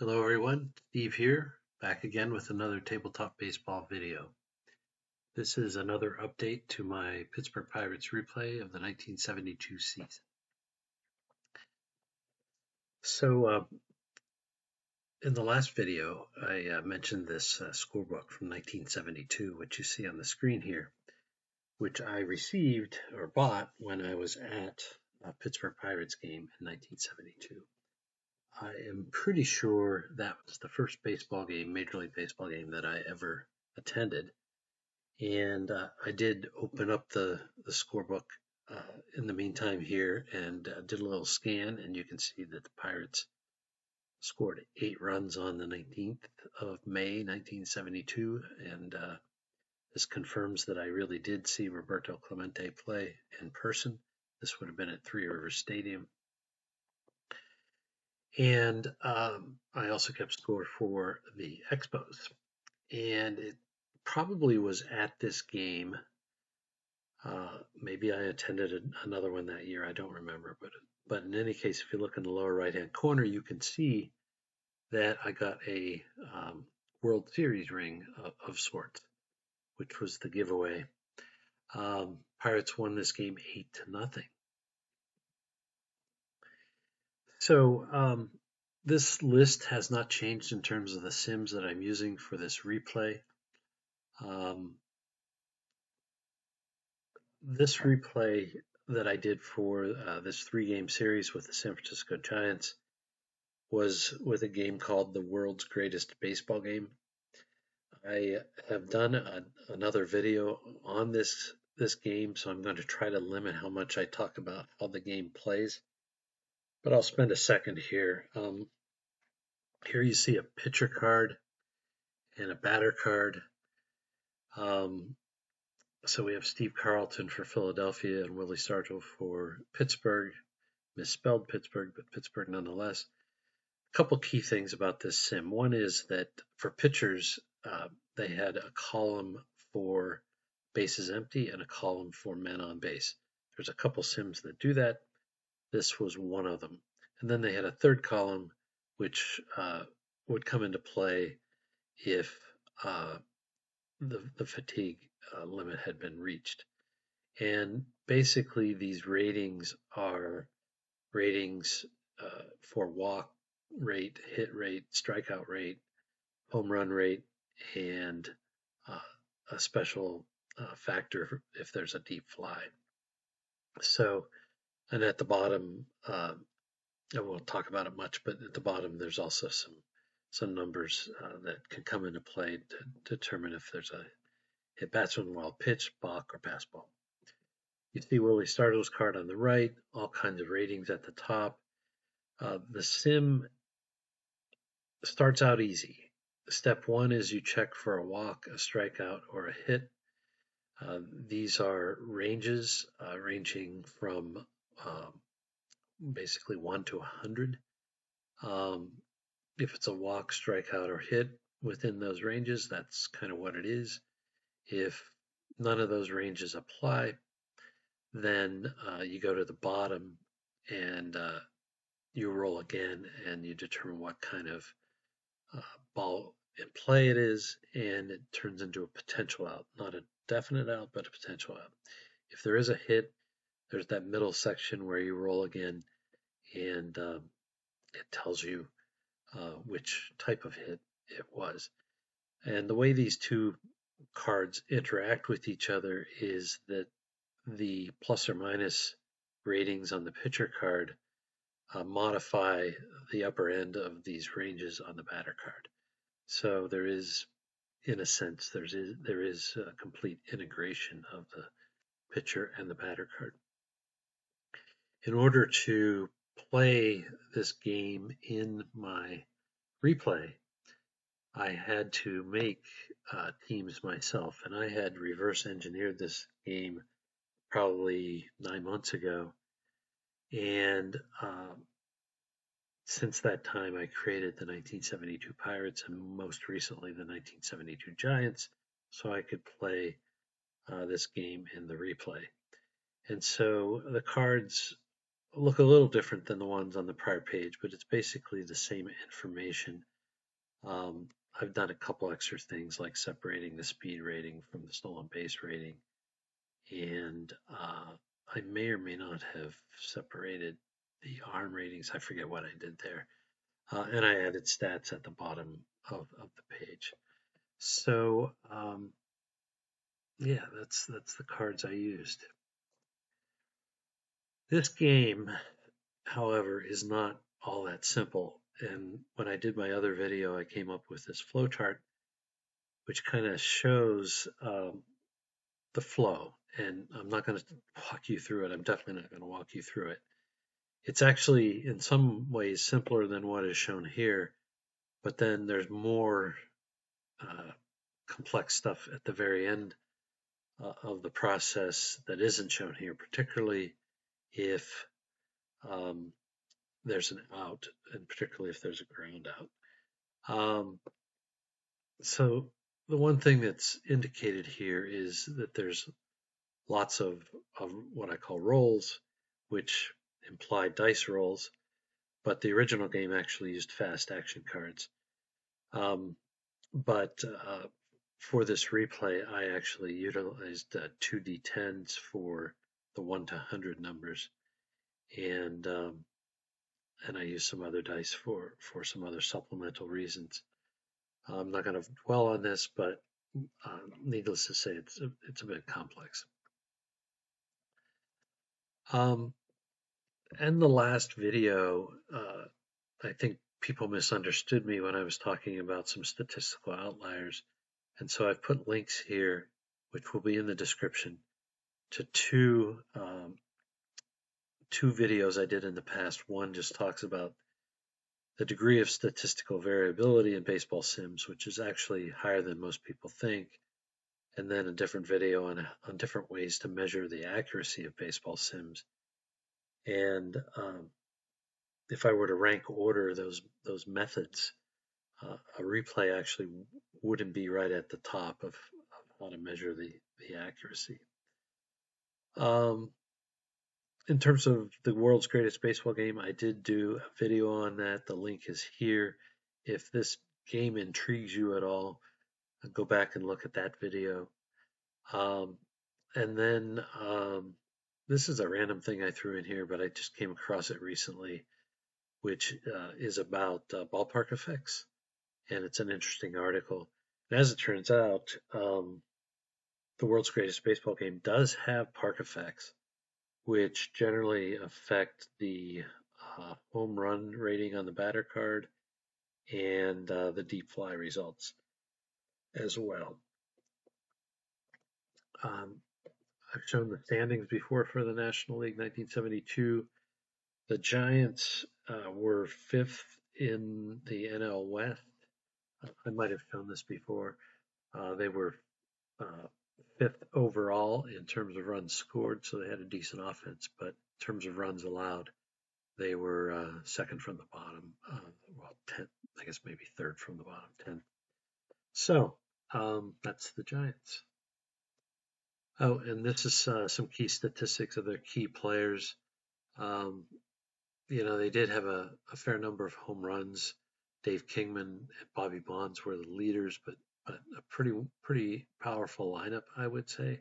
Hello everyone, Steve here, back again with another tabletop baseball video. This is another update to my Pittsburgh Pirates replay of the 1972 season. So in the last video, I mentioned this scorebook from 1972, which you see on the screen here, which I received or bought when I was at a Pittsburgh Pirates game in 1972. I am pretty sure that was the first baseball game, Major League Baseball game, that I ever attended. And I did open up the scorebook in the meantime here and did a little scan, and you can see that the Pirates scored 8 runs on the 19th of May, 1972. And this confirms that I really did see Roberto Clemente play in person. This would have been at Three Rivers Stadium. And I also kept score for the Expos. And it probably was at this game. Maybe I attended another one that year. I don't remember. But in any case, if you look in the lower right-hand corner, you can see that I got a World Series ring of sorts, which was the giveaway. Pirates won this game 8-0. So this list has not changed in terms of the sims that I'm using for this replay. This replay that I did for this 3-game series with the San Francisco Giants was with a game called the World's Greatest Baseball Game. I have done another video on this game, so I'm going to try to limit how much I talk about how the game plays. But I'll spend a second here. Here you see a pitcher card and a batter card. So we have Steve Carlton for Philadelphia and Willie Stargell for Pittsburgh. Misspelled Pittsburgh, but Pittsburgh nonetheless. A couple key things about this sim. One is that for pitchers, they had a column for bases empty and a column for men on base. There's a couple sims that do that. This was one of them. And then they had a third column, which would come into play if the fatigue limit had been reached. And basically, these ratings are ratings for walk rate, hit rate, strikeout rate, home run rate, and a special factor if there's a deep fly. So, and at the bottom, I won't talk about it much, but at the bottom there's also some numbers that can come into play to determine if there's a hit batsman wild pitch, balk, or pass ball. You see Willie Stargell's card on the right, all kinds of ratings at the top. The sim starts out easy. Step 1 is you check for a walk, a strikeout, or a hit. These are ranges ranging from basically 1 to 100. If it's a walk, strikeout, or hit within those ranges, that's kind of what it is. If none of those ranges apply, then you go to the bottom and you roll again and you determine what kind of ball in play it is, and it turns into a potential out, not a definite out, but a potential out. If there is a hit, there's that middle section where you roll again, and it tells you which type of hit it was. And the way these two cards interact with each other is that the plus or minus ratings on the pitcher card modify the upper end of these ranges on the batter card. So there is, in a sense, there is a complete integration of the pitcher and the batter card. In order to play this game in my replay, I had to make teams myself, and I had reverse engineered this game probably 9 months ago. And since that time, I created the 1972 Pirates and most recently the 1972 Giants, so I could play this game in the replay. And so the cards look a little different than the ones on the prior page, but it's basically the same information. I've done a couple extra things like separating the speed rating from the stolen base rating, and I may or may not have separated the arm ratings. I forget what I did there. And I added stats at the bottom of the page. So yeah, that's the cards I used. This game, however, is not all that simple. And when I did my other video, I came up with this flowchart, which kind of shows the flow. And I'm not going to walk you through it. I'm definitely not going to walk you through it. It's actually, in some ways, simpler than what is shown here, but then there's more complex stuff at the very end of the process that isn't shown here, particularly if there's an out, and particularly if there's a ground out. So the one thing that's indicated here is that there's lots of what I call rolls, which imply dice rolls, but the original game actually used fast action cards. But for this replay, I actually utilized 2d10s for the 1 to 100 numbers, and I used some other dice for some other supplemental reasons. I'm not going to dwell on this, but needless to say, it's a bit complex. In the last video, I think people misunderstood me when I was talking about some statistical outliers. And so I've put links here, which will be in the description, to two videos I did in the past. One just talks about the degree of statistical variability in baseball sims, which is actually higher than most people think. And then a different video on different ways to measure the accuracy of baseball sims. And if I were to rank order those methods, a replay actually wouldn't be right at the top of how to measure the accuracy. In terms of the world's greatest baseball game, I did do a video on that. The link is here. If this game intrigues you at all, go back and look at that video. And then this is a random thing I threw in here, but I just came across it recently, which is about ballpark effects. And it's an interesting article. And as it turns out, the world's greatest baseball game does have park effects, which generally affect the home run rating on the batter card and the deep fly results as well. I've shown the standings before for the National League 1972. The Giants were 5th in the NL West. I might have shown this before. They were 5th overall in terms of runs scored, so they had a decent offense, but in terms of runs allowed, they were second from the bottom. Well, 10th, I guess maybe third from the bottom, 10th. So that's the Giants. Oh, and this is some key statistics of their key players. They did have a fair number of home runs. Dave Kingman and Bobby Bonds were the leaders, but a pretty powerful lineup, I would say.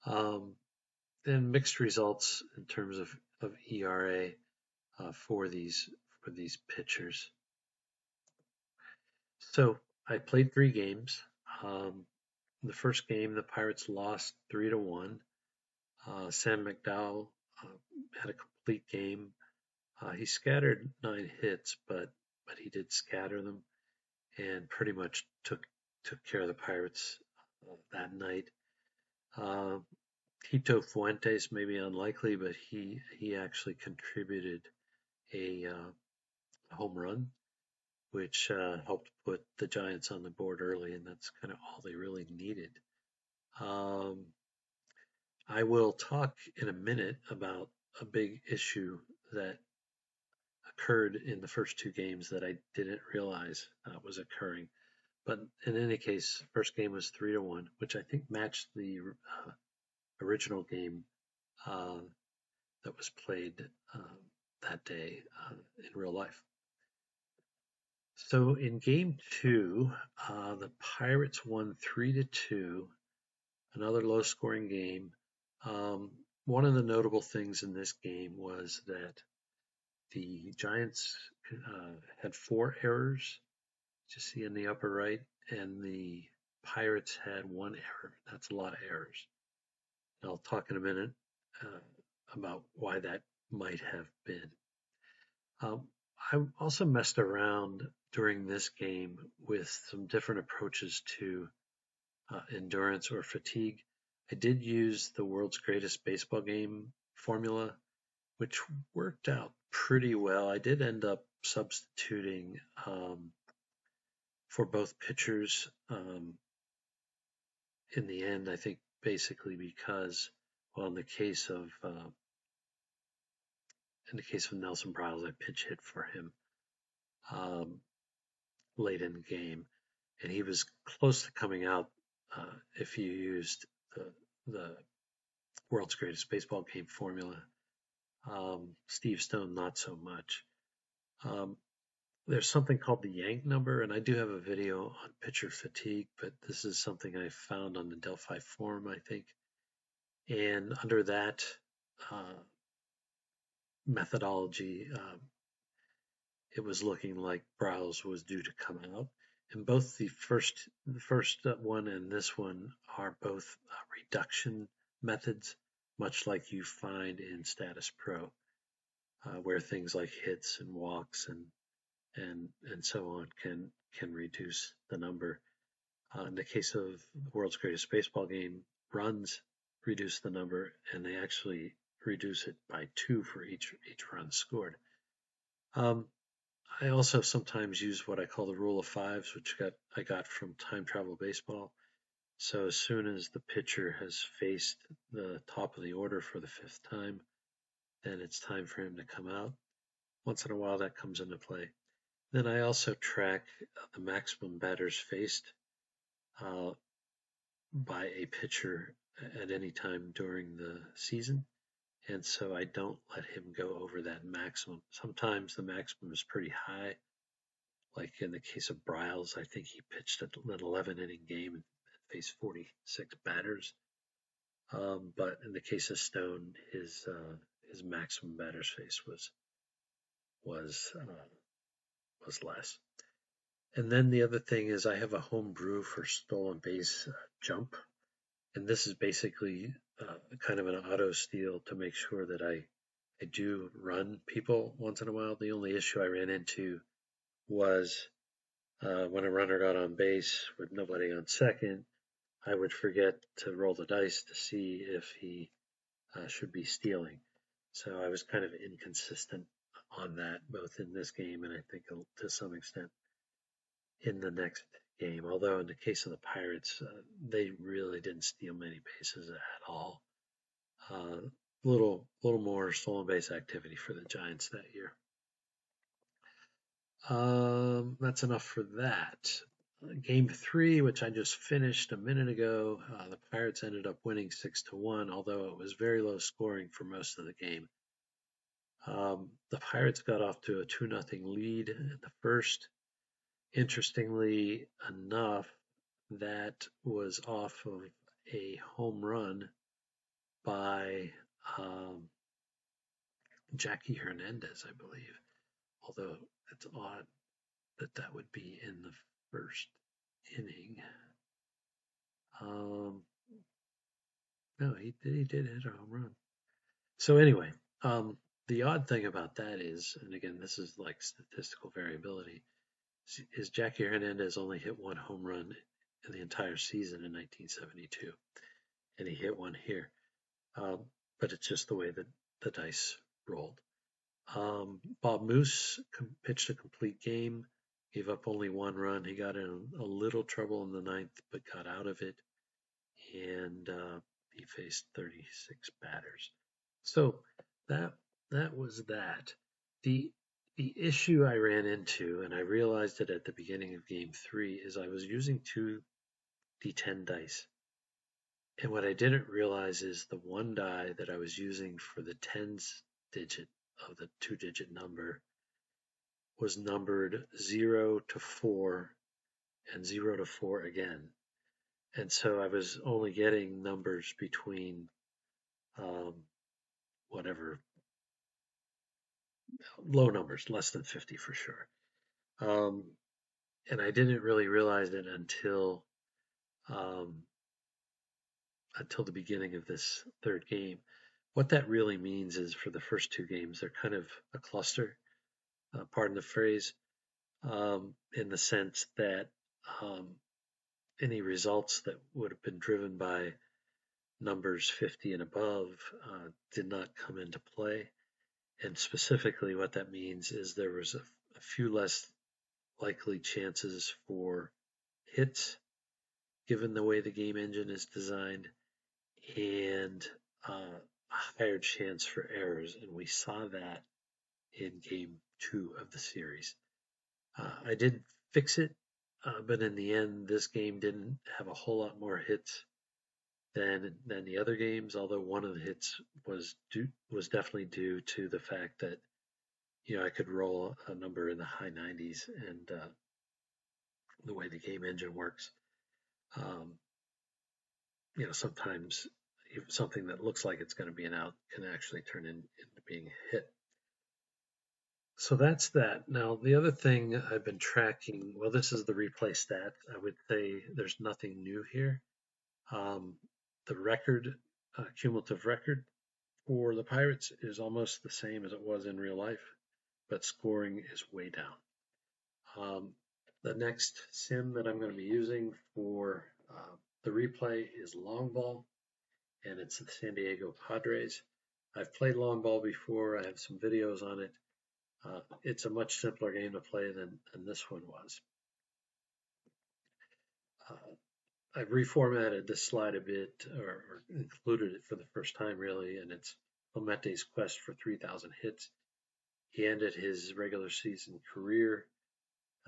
And mixed results in terms of ERA for these pitchers. So I played 3 games. The first game, the Pirates lost 3-1. Sam McDowell had a complete game. He scattered 9 hits, but he did scatter them, and pretty much took care of the Pirates that night. Tito Fuentes may be unlikely, but he actually contributed a home run, which helped put the Giants on the board early, and that's kind of all they really needed. I will talk in a minute about a big issue that occurred in the first 2 games that I didn't realize was occurring. But in any case, first game was 3-1, which I think matched the original game that was played that day in real life. So in game two, the Pirates won 3-2, another low scoring game. Um, One of the notable things in this game was that the Giants had 4 errors, you see in the upper right, and the Pirates had 1 error. That's a lot of errors. And I'll talk in a minute uh, about why that might have been. I also messed around during this game with some different approaches to endurance or fatigue. I did use the world's greatest baseball game formula, which worked out pretty well. I did end up substituting for both pitchers in the end. I think basically because, well, in the case of Nelson Briles, I pinch hit for him um, late in the game, and he was close to coming out if you used the world's greatest baseball game formula. Steve Stone, not so much. Um, there's something called the Yank number, and I do have a video on pitcher fatigue, but this is something I found on the Delphi forum, I think. And under that uh, methodology, it was looking like Browse was due to come out. And both the first one and this one are both reduction methods, much like you find in statispro, where things like hits and walks and so on can reduce the number. In the case of the world's greatest baseball game, runs reduce the number, and they actually reduce it by 2 for each run scored. I also sometimes use what I call the rule of fives, which I got from Time Travel Baseball. So as soon as the pitcher has faced the top of the order for the 5th time, then it's time for him to come out. Once in a while that comes into play. Then I also track the maximum batters faced by a pitcher at any time during the season. And so I don't let him go over that maximum. Sometimes the maximum is pretty high. Like in the case of Briles, I think he pitched an 11-inning game and faced 46 batters. But in the case of Stone, his maximum batters faced was less. And then the other thing is I have a home brew for stolen base jump, and this is basically kind of an auto steal to make sure that I do run people once in a while. The only issue I ran into was when a runner got on base with nobody on second, I would forget to roll the dice to see if he should be stealing. So I was kind of inconsistent on that, both in this game and I think to some extent in the next game. Although in the case of the Pirates, they really didn't steal many bases at all. Little more stolen base activity for the Giants that year. That's enough for that. Game 3, which I just finished a minute ago, the Pirates ended up winning 6-1, although it was very low scoring for most of the game. The Pirates got off to a 2-0 lead in the first. Interestingly enough, that was off of a home run by Jackie Hernandez, I believe. Although it's odd that would be in the first inning. No, he did hit a home run. So anyway, the odd thing about that is, and again, this is like statistical variability, is Jackie Hernandez only hit 1 home run in the entire season in 1972, and he hit one here. But it's just the way that the dice rolled. Bob Moose pitched a complete game, gave up only 1 run. He got in a little trouble in the 9th, but got out of it, and he faced 36 batters. So that was that. The issue I ran into, and I realized it at the beginning of game 3, is I was using 2 D10 dice. And what I didn't realize is the one die that I was using for the tens digit of the 2-digit number was numbered 0 to 4 and 0 to 4 again. And so I was only getting numbers between whatever, low numbers, less than 50 for sure. And I didn't really realize it um, until the beginning of this third game. What that really means is for the first two games, they're kind of a cluster, pardon the phrase, in the sense that any results that would have been driven by numbers 50 and above did not come into play. And specifically, what that means is there was a few less likely chances for hits, given the way the game engine is designed, and a higher chance for errors. And we saw that in game 2 of the series. I did fix it, but in the end, this game didn't have a whole lot more hits than the other games. Although one of the hits was definitely due to the fact that I could roll a number in the high 90s, and the way the game engine works, um, sometimes something that looks like it's going to be an out can actually turn into being a hit. So that's that. Now, the other thing I've been tracking, well, this is the replay stat. I would say there's nothing new here. The record, cumulative record for the Pirates is almost the same as it was in real life, but scoring is way down. The next sim that I'm going to be using for the replay is long ball, and it's the San Diego Padres. I've played long ball before. I have some videos on it. It's a much simpler game to play than this one was. I've reformatted this slide a bit, or included it for the first time really, and it's Clemente's quest for 3,000 hits. He ended his regular season career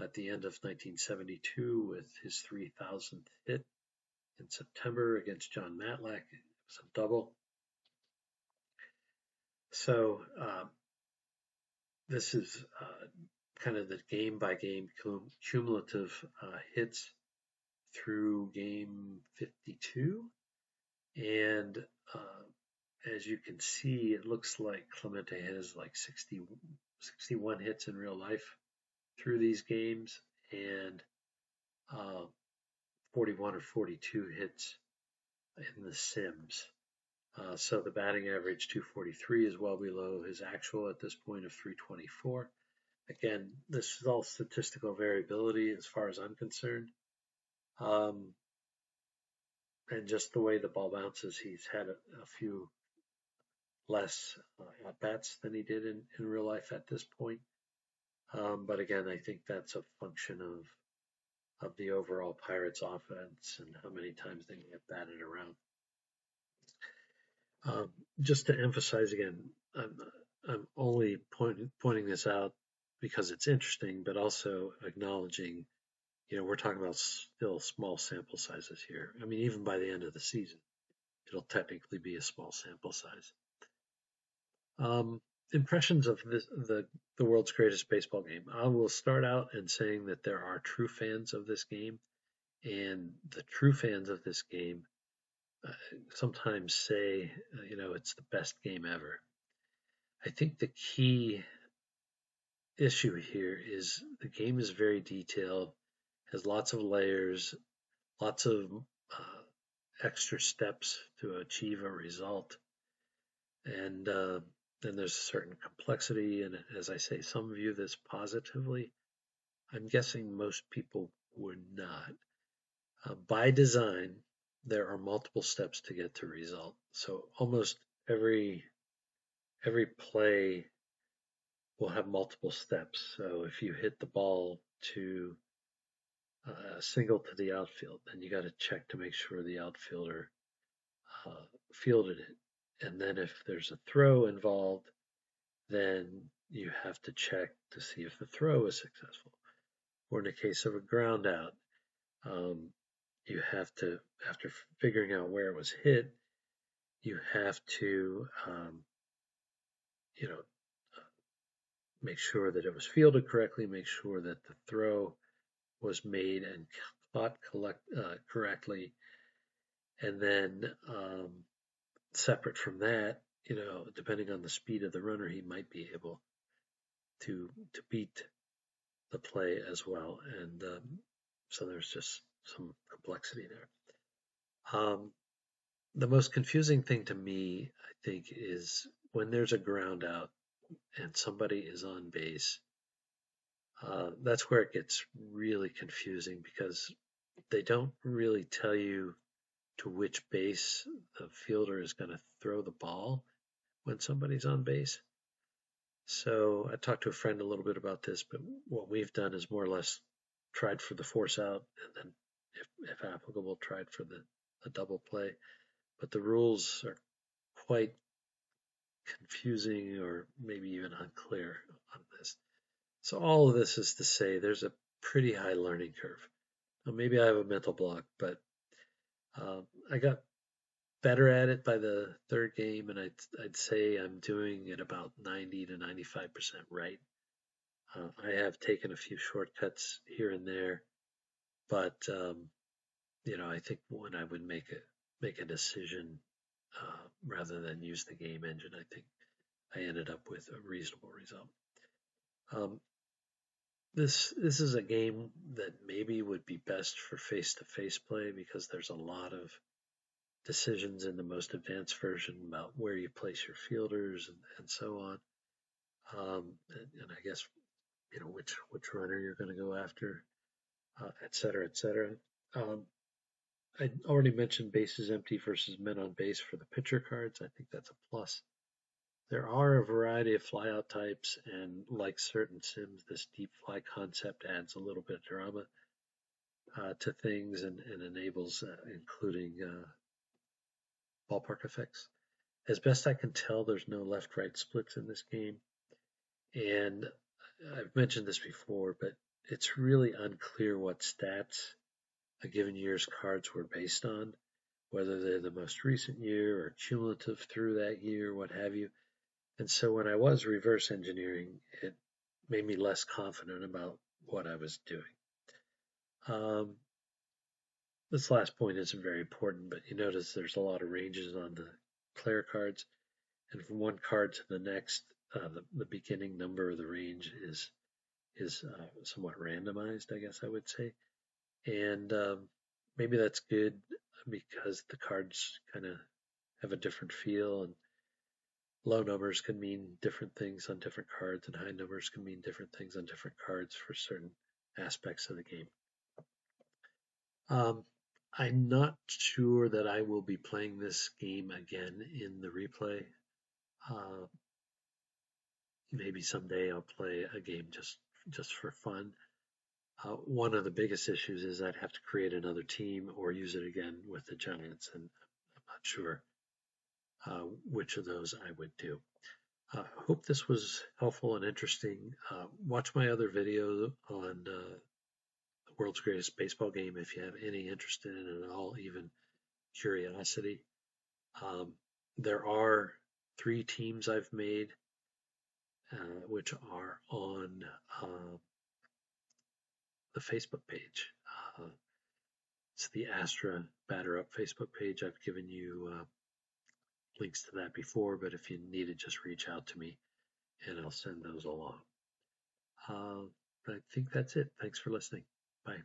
at the end of 1972 with his 3,000th hit in September against John Matlack. It was a double. So this is kind of the game-by-game cumulative hits through game 52. And as you can see, it looks like Clemente has like 61 hits in real life through these games, and 41 or 42 hits in the Sims. So the batting average 243 is well below his actual at this point of 324. Again, this is all statistical variability as far as I'm concerned. And just the way the ball bounces, he's had a few less at-bats than he did in real life at this point. But again, I think that's a function of the overall Pirates offense and how many times they get batted around. Just to emphasize again, I'm only pointing this out because it's interesting, but also acknowledging, we're talking about still small sample sizes here. I mean, even by the end of the season, it'll technically be a small sample size. Impressions of the world's greatest baseball game. I will start out in saying that there are true fans of this game, and the true fans of this game sometimes say, it's the best game ever. I think the key issue here is the game is very detailed, has lots of layers, lots of extra steps to achieve a result, and then there's a certain complexity. And as I say, some view this positively. I'm guessing most people would not. By design, there are multiple steps to get to result. So almost every play will have multiple steps. So if you hit the ball to a single to the outfield, then you got to check to make sure the outfielder fielded it. And then if there's a throw involved, then you have to check to see if the throw is successful. Or in the case of a ground out, you have to, after figuring out where it was hit, you have to, make sure that it was fielded correctly, make sure that the throw was made and caught correctly, and then separate from that, depending on the speed of the runner, he might be able to beat the play as well, and so there's just some complexity there. The most confusing thing to me, I think, is when there's a ground out and somebody is on base. That's where it gets really confusing because they don't really tell you to which base the fielder is going to throw the ball when somebody's on base. So I talked to a friend a little bit about this, but what we've done is more or less tried for the force out, and then, if applicable, tried for the double play. But the rules are quite confusing or maybe even unclear on this. So all of this is to say there's a pretty high learning curve. Now, maybe I have a mental block, but I got better at it by the third game, and I'd say I'm doing it about 90 to 95% right. I have taken a few shortcuts here and there, but I think when I would make a decision rather than use the game engine, I think I ended up with a reasonable result. This is a game that maybe would be best for face-to-face play because there's a lot of decisions in the most advanced version about where you place your fielders and so on. And I guess which runner you're going to go after, et cetera, et cetera. I already mentioned bases empty versus men on base for the pitcher cards. I think that's a plus. There are a variety of flyout types, and like certain sims, this deep fly concept adds a little bit of drama to things and enables including ballpark effects. As best I can tell, there's no left-right splits in this game, and I've mentioned this before, but it's really unclear what stats a given year's cards were based on, whether they're the most recent year or cumulative through that year, what have you. And so when I was reverse engineering, it made me less confident about what I was doing. This last point isn't very important, but you notice there's a lot of ranges on the player cards, and from one card to the next, the beginning number of the range is somewhat randomized, I guess I would say. And maybe that's good because the cards kind of have a different feel, and low numbers can mean different things on different cards, and high numbers can mean different things on different cards for certain aspects of the game. I'm not sure that I will be playing this game again in the replay. Maybe someday I'll play a game just for fun. One of the biggest issues is I'd have to create another team or use it again with the Giants, and I'm not sure which of those I would do. Hope this was helpful and interesting. Watch my other video on the world's greatest baseball game if you have any interest in it at all, even curiosity. There are 3 teams I've made, which are on the Facebook page. It's the Astra Batter Up Facebook page. I've given you links to that before, but if you need it, just reach out to me and I'll send those along. I think that's it. Thanks for listening. Bye.